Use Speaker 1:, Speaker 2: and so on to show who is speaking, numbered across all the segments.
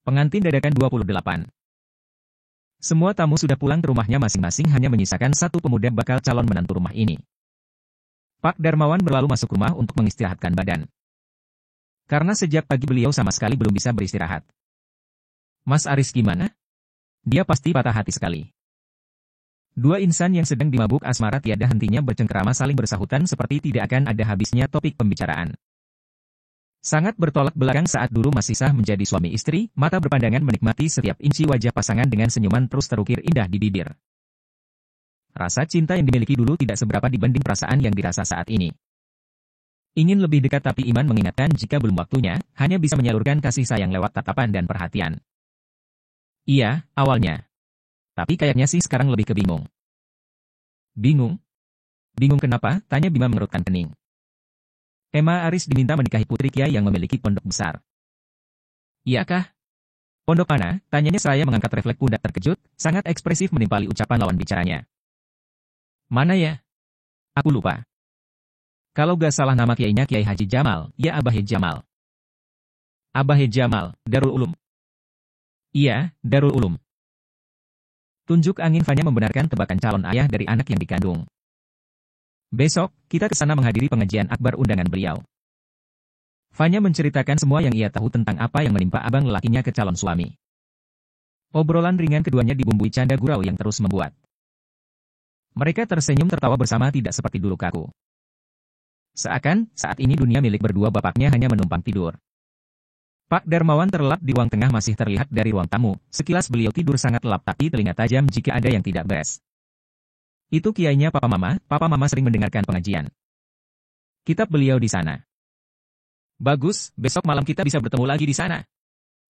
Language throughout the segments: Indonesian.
Speaker 1: Pengantin dadakan 28. Semua tamu sudah pulang ke rumahnya masing-masing, hanya menyisakan satu pemuda bakal calon menantu rumah ini. Pak Darmawan berlalu masuk rumah untuk mengistirahatkan badan. Karena sejak pagi beliau sama sekali belum bisa beristirahat. Mas Aris gimana? Dia pasti patah hati sekali. Dua insan yang sedang dimabuk asmara tiada hentinya bercengkerama saling bersahutan seperti tidak akan ada habisnya topik pembicaraan. Sangat bertolak belakang saat dulu masih sah menjadi suami istri, mata berpandangan menikmati setiap inci wajah pasangan dengan senyuman terus terukir indah di bibir. Rasa cinta yang dimiliki dulu tidak seberapa dibanding perasaan yang dirasa saat ini. Ingin lebih dekat tapi iman mengingatkan jika belum waktunya, hanya bisa menyalurkan kasih sayang lewat tatapan dan perhatian. Iya, awalnya. Tapi kayaknya sih sekarang lebih kebingung. Bingung? Bingung kenapa? Tanya Bima mengerutkan kening. Emma Aris diminta menikahi putri kiai yang memiliki pondok besar. Iyakah? Pondok mana? Tanyanya seraya mengangkat refleks pundak terkejut, sangat ekspresif menimpali ucapan lawan bicaranya. Mana ya? Aku lupa. Kalau gak salah nama kiainya Kiai Haji Jamal, ya Abahe Jamal. Abahe Jamal, Darul Ulum. Iya, Darul Ulum. Tunjuk angin Fanya membenarkan tebakan calon ayah dari anak yang dikandung. Besok, kita ke sana menghadiri pengajian akbar undangan beliau. Fanya menceritakan semua yang ia tahu tentang apa yang menimpa abang lelakinya ke calon suami. Obrolan ringan keduanya dibumbui canda gurau yang terus membuat mereka tersenyum tertawa bersama tidak seperti dulu kaku. Seakan, saat ini dunia milik berdua bapaknya hanya menumpang tidur. Pak Darmawan terlelap di ruang tengah masih terlihat dari ruang tamu, sekilas beliau tidur sangat lelap tapi telinga tajam jika ada yang tidak beres. Itu kiainya Papa Mama sering mendengarkan pengajian. Kitab beliau di sana. Bagus, besok malam kita bisa bertemu lagi di sana.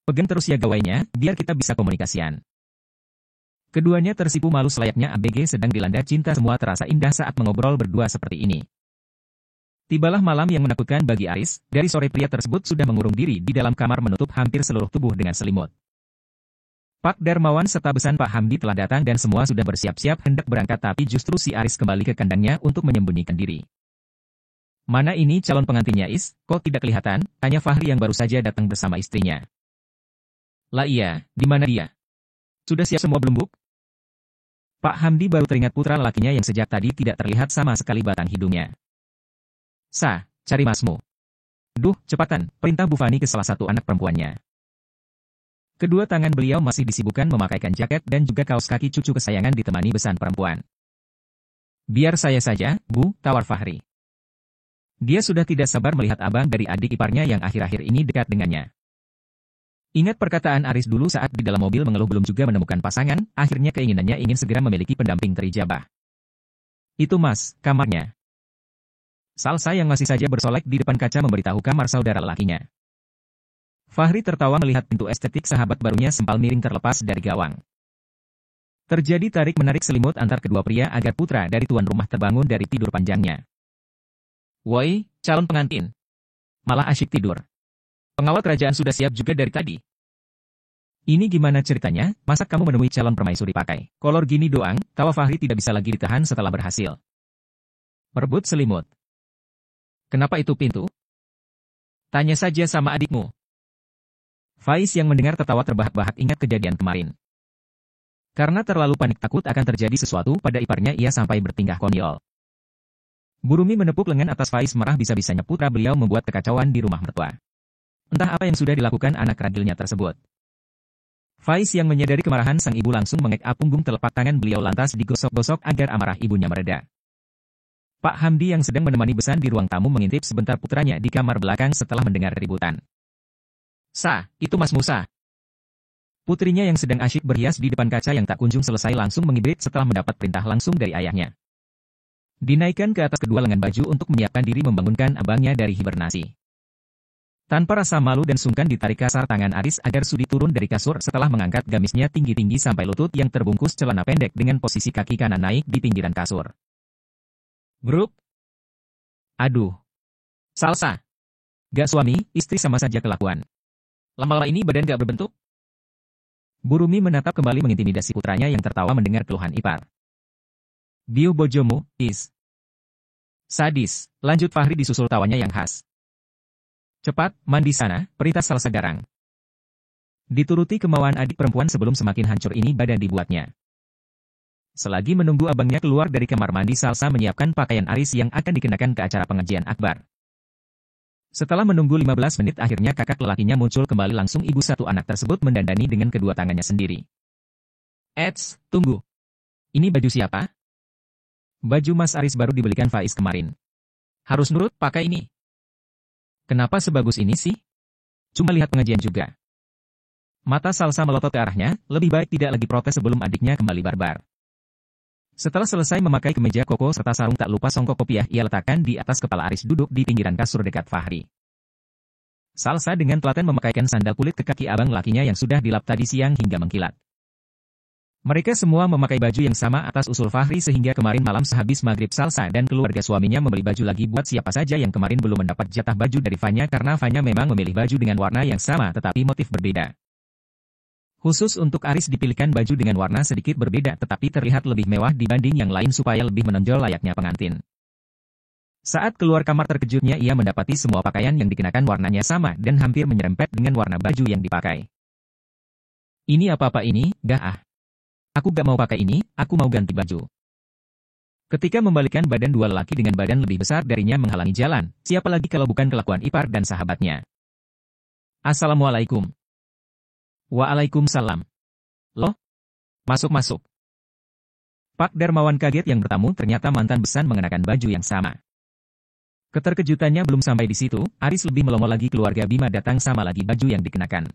Speaker 1: Pegang terus ya gawainya, biar kita bisa komunikasian. Keduanya tersipu malu selayaknya ABG sedang dilanda cinta, semua terasa indah saat mengobrol berdua seperti ini. Tibalah malam yang menakutkan bagi Aris, dari sore pria tersebut sudah mengurung diri di dalam kamar menutup hampir seluruh tubuh dengan selimut. Pak Darmawan serta besan Pak Hamdi telah datang dan semua sudah bersiap-siap hendak berangkat tapi justru si Aris kembali ke kandangnya untuk menyembunyikan diri. Mana ini calon pengantinnya Is, kok tidak kelihatan? Tanya Fahri yang baru saja datang bersama istrinya. Lah iya, di mana dia? Sudah siap semua belum, Buk? Pak Hamdi baru teringat putra lelakinya yang sejak tadi tidak terlihat sama sekali batang hidungnya. Sa, cari masmu. Duh, cepatan, perintah Bu Fani ke salah satu anak perempuannya. Kedua tangan beliau masih disibukkan memakaikan jaket dan juga kaos kaki cucu kesayangan ditemani besan perempuan. Biar saya saja, Bu, tawar Fahri. Dia sudah tidak sabar melihat abang dari adik iparnya yang akhir-akhir ini dekat dengannya. Ingat perkataan Aris dulu saat di dalam mobil mengeluh belum juga menemukan pasangan, akhirnya keinginannya ingin segera memiliki pendamping terijabah. Itu Mas, kamarnya. Salsa yang masih saja bersolek di depan kaca memberitahu kamar saudara lelakinya. Fahri tertawa melihat pintu estetik sahabat barunya sempal miring terlepas dari gawang. Terjadi tarik-menarik selimut antar kedua pria agar putra dari tuan rumah terbangun dari tidur panjangnya. Woi, calon pengantin. Malah asyik tidur. Pengawal kerajaan sudah siap juga dari tadi. Ini gimana ceritanya, masa kamu menemui calon permaisuri pakai kolor gini doang? Tawa Fahri tidak bisa lagi ditahan setelah berhasil merebut selimut. Kenapa itu pintu? Tanya saja sama adikmu. Faiz yang mendengar tertawa terbahak-bahak ingat kejadian kemarin. Karena terlalu panik takut akan terjadi sesuatu pada iparnya ia sampai bertingkah konyol. Burumi menepuk lengan atas Faiz marah bisa-bisanya putra beliau membuat kekacauan di rumah mertua. Entah apa yang sudah dilakukan anak ragilnya tersebut. Faiz yang menyadari kemarahan sang ibu langsung mengek punggung telapak tangan beliau lantas digosok-gosok agar amarah ibunya mereda. Pak Hamdi yang sedang menemani besan di ruang tamu mengintip sebentar putranya di kamar belakang setelah mendengar keributan. Sa, itu Mas Musa. Putrinya yang sedang asyik berhias di depan kaca yang tak kunjung selesai langsung mengibrit setelah mendapat perintah langsung dari ayahnya. Dinaikkan ke atas kedua lengan baju untuk menyiapkan diri membangunkan abangnya dari hibernasi. Tanpa rasa malu dan sungkan ditarik kasar tangan Aris agar sudi turun dari kasur setelah mengangkat gamisnya tinggi-tinggi sampai lutut yang terbungkus celana pendek dengan posisi kaki kanan naik di pinggiran kasur. Bruk. Aduh. Salsa. Gak suami, istri sama saja kelakuan. Lama-lama ini badan gak berbentuk? Burumi menatap kembali mengintimidasi putranya yang tertawa mendengar keluhan ipar. Biu bojomu, Is. Sadis, lanjut Fahri disusul tawanya yang khas. Cepat, mandi sana, perintah Salsa garang. Dituruti kemauan adik perempuan sebelum semakin hancur ini badan dibuatnya. Selagi menunggu abangnya keluar dari kamar mandi, Salsa menyiapkan pakaian Aris yang akan dikenakan ke acara pengajian akbar. Setelah menunggu 15 menit akhirnya kakak lelakinya muncul kembali, langsung ibu satu anak tersebut mendandani dengan kedua tangannya sendiri. Eits, tunggu. Ini baju siapa? Baju Mas Aris baru dibelikan Faiz kemarin. Harus nurut pakai ini. Kenapa sebagus ini sih? Cuma lihat pengajian juga. Mata Salsa melotot ke arahnya, lebih baik tidak lagi protes sebelum adiknya kembali barbar. Setelah selesai memakai kemeja koko serta sarung, tak lupa songkok kopiah ia letakkan di atas kepala Aris duduk di pinggiran kasur dekat Fahri. Salsa dengan telaten memakaikan sandal kulit ke kaki abang lakinya yang sudah dilap tadi siang hingga mengkilat. Mereka semua memakai baju yang sama atas usul Fahri sehingga kemarin malam sehabis maghrib Salsa dan keluarga suaminya membeli baju lagi buat siapa saja yang kemarin belum mendapat jatah baju dari Fanya, karena Fanya memang memilih baju dengan warna yang sama tetapi motif berbeda. Khusus untuk Aris dipilihkan baju dengan warna sedikit berbeda tetapi terlihat lebih mewah dibanding yang lain supaya lebih menonjol layaknya pengantin. Saat keluar kamar terkejutnya ia mendapati semua pakaian yang dikenakan warnanya sama dan hampir menyerempet dengan warna baju yang dipakai. Ini apa-apa ini, gah ah. Aku gak mau pakai ini, aku mau ganti baju. Ketika membalikkan badan, dua lelaki dengan badan lebih besar darinya menghalangi jalan, siapa lagi kalau bukan kelakuan ipar dan sahabatnya. Assalamualaikum. Waalaikumsalam. Loh? Masuk-masuk. Pak Darmawan kaget yang bertamu ternyata mantan besan mengenakan baju yang sama. Keterkejutannya belum sampai di situ, Aris lebih melongo lagi, keluarga Bima datang sama lagi baju yang dikenakan.